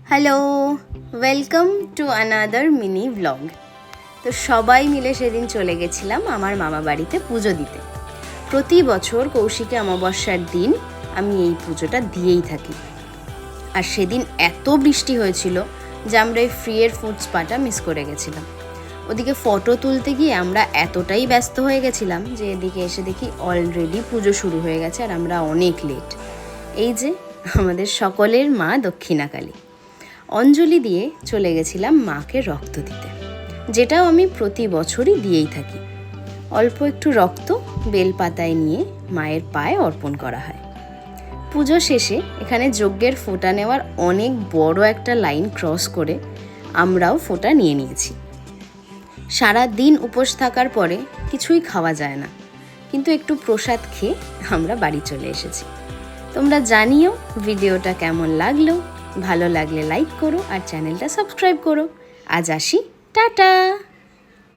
Hello, welcome to another mini blog. তো সবাই মিলে সেদিন চলে গেছিলাম আমার মামা বাড়িতে পুজো দিতে। প্রতি বছর কৌশিকী অমাবস্যার দিন আমি এই পুজোটা দিয়েই থাকি। আর সেদিন এত বৃষ্টি হয়েছিল যে আমরা এই ফ্রিয়ের ফুড স্পাটা মিস করে গেছিলাম। ওদিকে ফটো তুলতে গিয়ে আমরা এতটাই ব্যস্ত হয়ে গেছিলাম যে এদিকে এসে দেখি অলরেডি পুজো শুরু হয়ে গেছে আর আমরা অনেক লেট। এই যে আমাদের সকলের মা দক্ষিণাকালী, অঞ্জলি দিয়ে চলে গেছিলাম মাকে রক্ত দিতে, যেটাও আমি প্রতি বছরই দিয়েই থাকি। অল্প একটু রক্ত বেলপাতায় নিয়ে মায়ের পায়ে অর্পণ করা হয়। পুজো শেষে এখানে যজ্ঞের ফোঁটা নেওয়ার অনেক বড় একটা লাইন ক্রস করে আমরাও ফোঁটা নিয়ে নিয়েছি। সারা দিন উপোস থাকার পরে কিছুই খাওয়া যায় না, কিন্তু একটু প্রসাদ খেয়ে আমরা বাড়ি চলে এসেছি। তোমরা জানিও ভিডিওটা কেমন লাগলো। ভালো লাগলে লাইক করো আর চ্যানেলটা সাবস্ক্রাইব করো। আজ আসি, টাটা।